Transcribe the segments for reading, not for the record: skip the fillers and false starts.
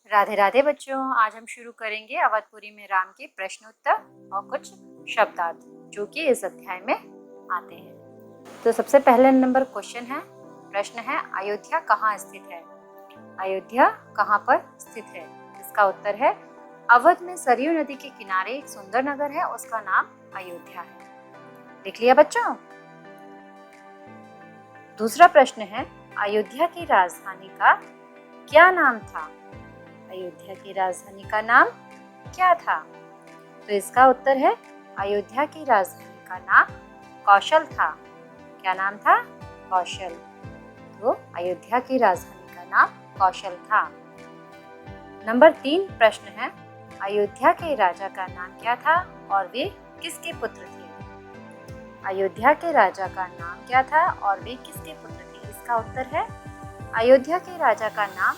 राधे राधे बच्चों, आज हम शुरू करेंगे अवधपुरी में राम के प्रश्न उत्तर और कुछ शब्दार्थ जो कि इस अध्याय में आते हैं। तो सबसे पहले नंबर क्वेश्चन है, प्रश्न है अयोध्या कहाँ स्थित है। अयोध्या कहाँ पर स्थित है? इसका उत्तर है अवध में सरयू नदी के किनारे एक सुंदर नगर है, उसका नाम अयोध्या है। लिख लिया बच्चों? दूसरा प्रश्न है अयोध्या की राजधानी का क्या नाम था? अयोध्या की राजधानी का नाम क्या था? तो इसका उत्तर है अयोध्या की राजधानी का नाम कौशल था। क्या नाम था? कौशल। तो अयोध्या की राजधानी का नाम कौशल था। नंबर 3 प्रश्न है अयोध्या के राजा का नाम क्या था और वे किसके पुत्र थे? अयोध्या के राजा का नाम क्या था और वे किसके पुत्र थे? इसका उत्तर है अयोध्या के राजा का नाम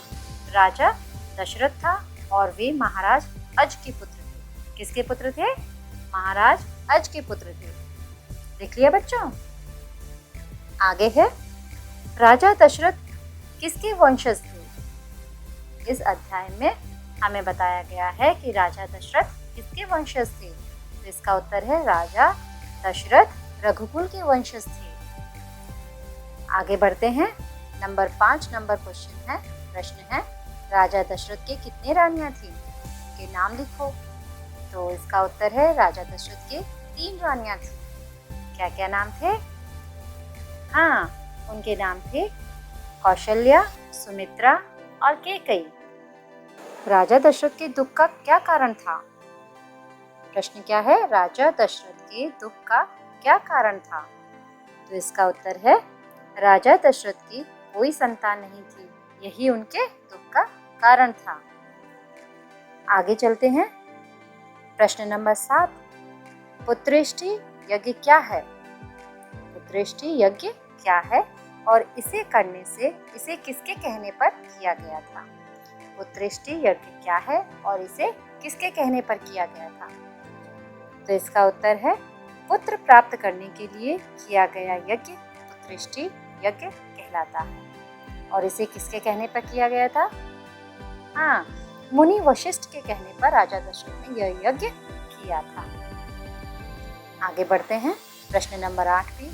राजा दशरथ था और वे महाराज अज के पुत्र थे। किसके पुत्र थे? महाराज अज के पुत्र थे। लिख लिया बच्चों? आगे है राजा दशरथ किसके वंशज थे? इस अध्याय में हमें बताया गया है कि राजा दशरथ किसके वंशज थे। तो इसका उत्तर है राजा दशरथ रघुकुल के वंशज थे। आगे बढ़ते हैं। नंबर 5 नंबर क्वेश्चन है, प्रश्न है राजा दशरथ के कितने रानियां थी? उनके नाम लिखो। तो इसका उत्तर है राजा दशरथ के 3 रानियां थी। क्या क्या नाम थे? हाँ, उनके नाम थे कौशल्या, सुमित्रा और कैकेयी। राजा दशरथ के दुख का क्या कारण था? प्रश्न क्या है? राजा दशरथ के दुख का क्या कारण था? तो इसका उत्तर है राजा दशरथ की कोई संतान नहीं थी, यही उनके दुख का कारण था। आगे चलते हैं। प्रश्न नंबर 7 पुत्रेष्टि यज्ञ क्या है? पुत्रेष्टि यज्ञ क्या है और इसे करने से इसे किसके कहने पर किया गया था? पुत्रेष्टि यज्ञ क्या है और इसे किसके कहने पर किया गया था? तो इसका उत्तर है पुत्र प्राप्त करने के लिए किया गया यज्ञ पुत्रेष्टि यज्ञ कहलाता है। और इसे किसके कहने पर किया गया था? हाँ, मुनि वशिष्ठ के कहने पर राजा दशरथ ने यह यज्ञ किया था। आगे बढ़ते हैं। प्रश्न नंबर 8 भी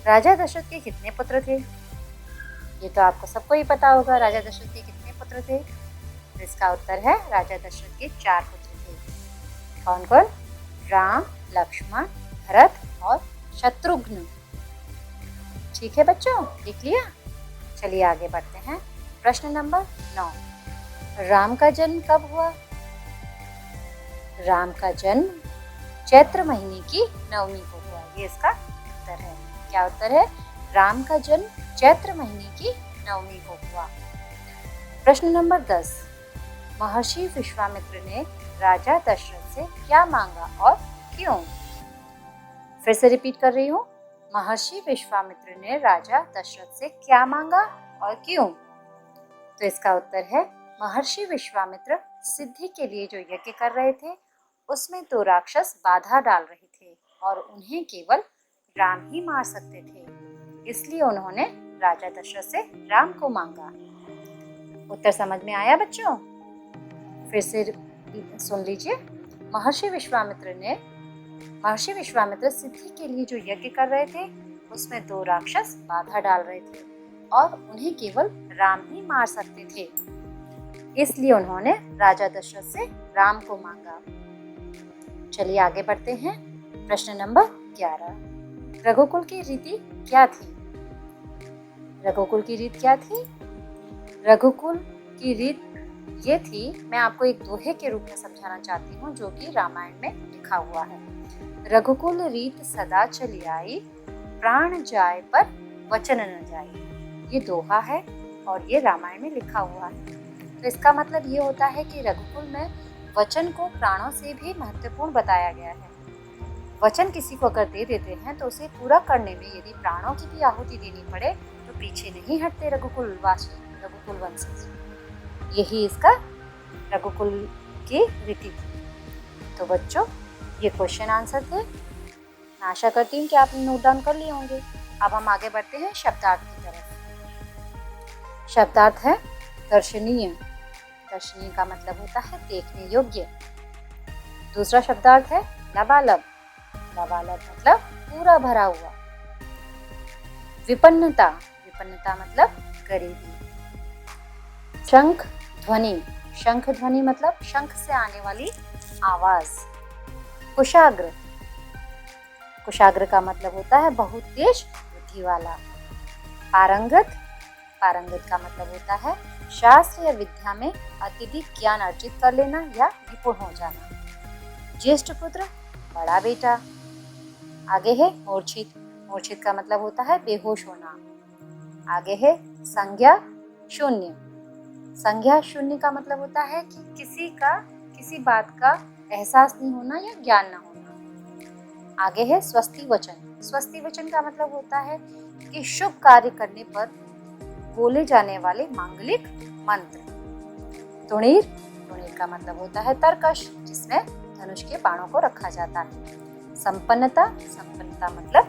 राजा दशरथ के कितने पुत्र थे? ये तो आपको सबको ही पता होगा, राजा दशरथ के कितने पुत्र थे। इसका उत्तर है राजा दशरथ के 4 पुत्र थे। कौन कौन? राम, लक्ष्मण, भरत और शत्रुघ्न। ठीक है बच्चों, लिख लिया? चलिए आगे बढ़ते हैं। प्रश्न नंबर 9 राम का जन्म कब हुआ? राम का जन्म चैत्र महीने की नवमी को हुआ। ये इसका उत्तर है। क्या उत्तर है? राम का जन्म चैत्र महीने की नवमी को हुआ। प्रश्न नंबर 10 महर्षि विश्वामित्र ने राजा दशरथ से क्या मांगा और क्यों? फिर से रिपीट कर रही हूँ। महर्षि विश्वामित्र ने राजा दशरथ से क्या मांगा और क्यों? तो इसका उत्तर है महर्षि विश्वामित्र सिद्धि के लिए जो यज्ञ कर रहे थे उसमें 2 राक्षस बाधा डाल रहे थे और उन्हें केवल राम ही मार सकते थे, इसलिए उन्होंने राजा दशरथ से राम को मांगा। उत्तर समझ में आया बच्चों? फिर से सुन लीजिए। महर्षि विश्वामित्र सिद्धि के लिए जो यज्ञ कर रहे थे उसमें 2 राक्षस बाधा डाल रहे थे और उन्हें केवल राम ही मार सकते थे, इसलिए उन्होंने राजा दशरथ से राम को मांगा। चलिए आगे बढ़ते हैं। प्रश्न नंबर 11 रघुकुल की रीति क्या थी? रघुकुल की रीत क्या थी? रघुकुल की रीत ये थी, मैं आपको एक दोहे के रूप में समझाना चाहती हूँ जो कि रामायण में लिखा हुआ है। रघुकुल रीत सदा चली आई, प्राण जाए पर वचन न जाए। ये दोहा है और ये रामायण में लिखा हुआ है। तो इसका मतलब ये होता है कि रघुकुल में वचन को प्राणों से भी महत्वपूर्ण बताया गया है। वचन किसी को अगर दे देते हैं तो उसे पूरा करने में यदि प्राणों की भी आहुति देनी पड़े तो पीछे नहीं हटते रघुकुल वंशज। यही इसका रघुकुल की रीति थी। तो बच्चों, ये क्वेश्चन आंसर थे। मैं आशा करती हूँ कि आपने नोट डाउन कर लिए होंगे। अब हम आगे बढ़ते हैं शब्दार्थ की तरफ। शब्दार्थ है दर्शनीय। दर्शनीय का मतलब होता है देखने योग्य। दूसरा शब्दार्थ है लबालब। लबालब मतलब पूरा भरा हुआ। विपन्नता, विपन्नता मतलब गरीबी। शंख ध्वनि, शंख ध्वनि मतलब शंख से आने वाली आवाज। कुशाग्र, कुशाग्र का मतलब होता है बहुत तेज बुद्धि वाला। पारंगत, पारंगत का मतलब होता है शास्त्र या विद्या में अत्यधिक ज्ञान अर्जित कर लेना या निपुण हो जाना। ज्येष्ठ पुत्र, बड़ा बेटा। आगे है मूर्छित, मूर्छित का मतलब होता है बेहोश होना। आगे है संज्ञा शून्य। संज्ञा शून्य का मतलब होता है कि किसी बात का एहसास नहीं होना या ज्ञान ना होना। आगे है स्वस्ति वचन। स्वस्ति वचन का मतलब होता है कि शुभ कार्य करने पर बोले जाने वाले मांगलिक मंत्र। तुणीर, तुणीर का मतलब होता है तरकश, जिसमें धनुष के बाणों को रखा जाता है। संपन्नता, संपन्नता मतलब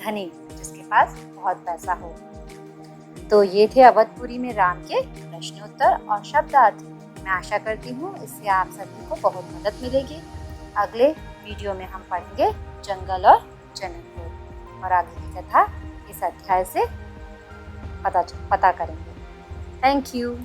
धनी, जिसके पास बहुत पैसा हो। तो ये थे अवधपुरी में राम के प्रश्नोत्तर और शब्दार्थ। मैं आशा करती हूँ इससे आप सभी को बहुत मदद मिलेगी। अगले वीडियो में हम पढ़ेंगे जंगल और जनकपुर और आगे की कथा इस अध्याय से पता करेंगे। Thank you.